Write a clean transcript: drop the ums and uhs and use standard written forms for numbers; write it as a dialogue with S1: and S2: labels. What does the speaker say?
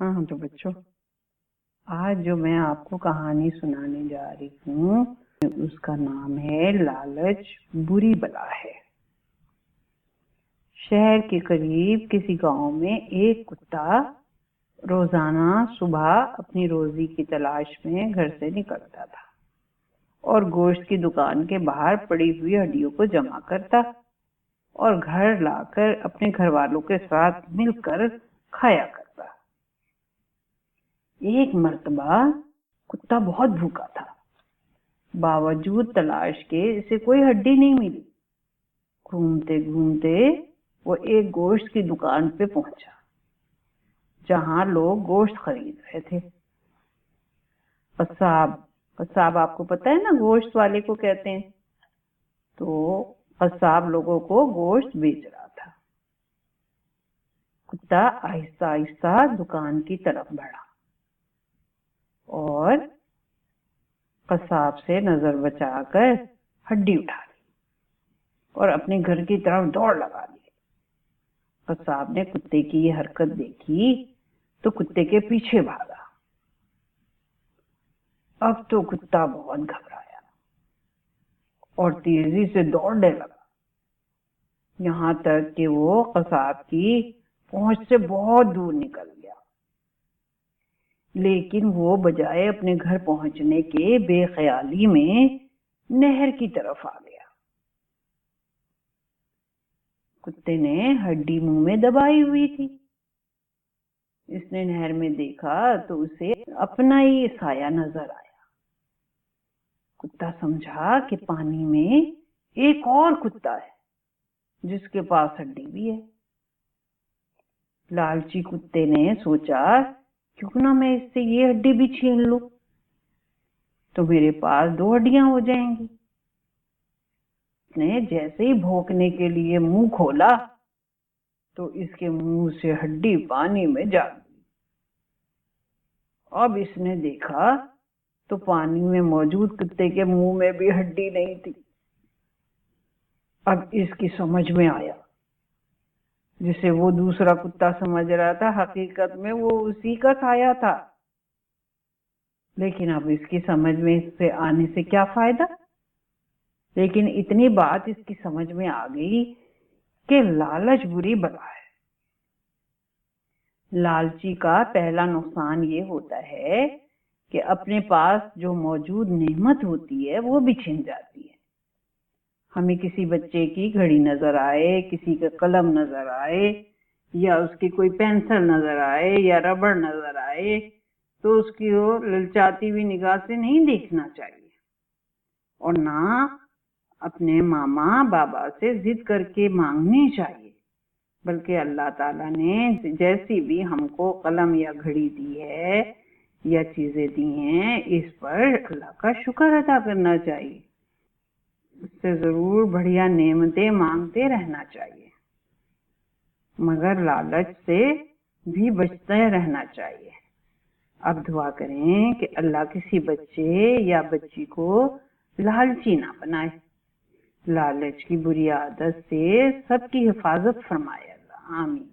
S1: ہاں تو بچوں، آج جو میں آپ کو کہانی سنانے جا رہی ہوں اس کا نام ہے لالچ بری بلا ہے۔ شہر کے قریب کسی گاؤں میں ایک کتا روزانہ صبح اپنی روزی کی تلاش میں گھر سے نکلتا تھا اور گوشت کی دکان کے باہر پڑی ہوئی ہڈیوں کو جمع کرتا اور گھر لا کر اپنے گھر والوں کے ساتھ مل کر کھایا کرتا۔ ایک مرتبہ کتا بہت بھوکا تھا، باوجود تلاش کے اسے کوئی ہڈی نہیں ملی۔ گھومتے گھومتے وہ ایک گوشت کی دکان پہ پہنچا جہاں لوگ گوشت خرید رہے تھے۔ قصاب آپ کو پتہ ہے نا، گوشت والے کو کہتے ہیں۔ تو قصاب لوگوں کو گوشت بیچ رہا تھا۔ کتا آہستہ آہستہ دکان کی طرف بڑھا اور قصاب سے نظر بچا کر ہڈی اٹھا لی اور اپنے گھر کی طرف دوڑ لگا لی۔ قصاب نے کتے کی یہ حرکت دیکھی تو کتے کے پیچھے بھاگا۔ اب تو کتا بہت گھبرایا اور تیزی سے دوڑنے لگا، یہاں تک کہ وہ قصاب کی پہنچ سے بہت دور نکل گیا۔ لیکن وہ بجائے اپنے گھر پہنچنے کے بے خیالی میں نہر کی طرف آ گیا۔ کتے نے ہڈی منہ میں دبائی ہوئی تھی۔ اس نے نہر میں دیکھا تو اسے اپنا ہی سایہ نظر آیا۔ کتا سمجھا کہ پانی میں ایک اور کتا ہے جس کے پاس ہڈی بھی ہے۔ لالچی کتے نے سوچا، کیوں نہ میں اس سے یہ ہڈی بھی چھین لوں تو میرے پاس 2 ہڈیاں ہو جائیں گی۔ اس نے جیسے ہی بھونکنے کے لیے منہ کھولا تو اس کے منہ سے ہڈی پانی میں جا گئی۔ اب اس نے دیکھا تو پانی میں موجود کتے کے منہ میں بھی ہڈی نہیں تھی۔ اب اس کی سمجھ میں آیا، جسے وہ دوسرا کتا سمجھ رہا تھا حقیقت میں وہ اسی کا سایہ تھا۔ لیکن اب اس کی سمجھ میں اس سے آنے سے کیا فائدہ؟ لیکن اتنی بات اس کی سمجھ میں آ گئی کہ لالچ بری بلا ہے۔ لالچی کا پہلا نقصان یہ ہوتا ہے کہ اپنے پاس جو موجود نعمت ہوتی ہے وہ بھی چھن جاتی ہے۔ ہمیں کسی بچے کی گھڑی نظر آئے، کسی کا قلم نظر آئے، یا اس کی کوئی پینسل نظر آئے یا ربڑ نظر آئے تو اس کی للچاتی ہوئی نگاہ سے نہیں دیکھنا چاہیے، اور نہ اپنے ماما بابا سے ضد کر کے مانگنی چاہیے، بلکہ اللہ تعالیٰ نے جیسی بھی ہم کو قلم یا گھڑی دی ہے یا چیزیں دی ہیں، اس پر اللہ کا شکر ادا کرنا چاہیے، اس سے ضرور بڑھیا نعمتیں مانگتے رہنا چاہیے، مگر لالچ سے بھی بچتے رہنا چاہیے۔ اب دعا کریں کہ اللہ کسی بچے یا بچی کو لالچی نہ بنائے، لالچ کی بری عادت سے سب کی حفاظت فرمائے اللہ، آمین۔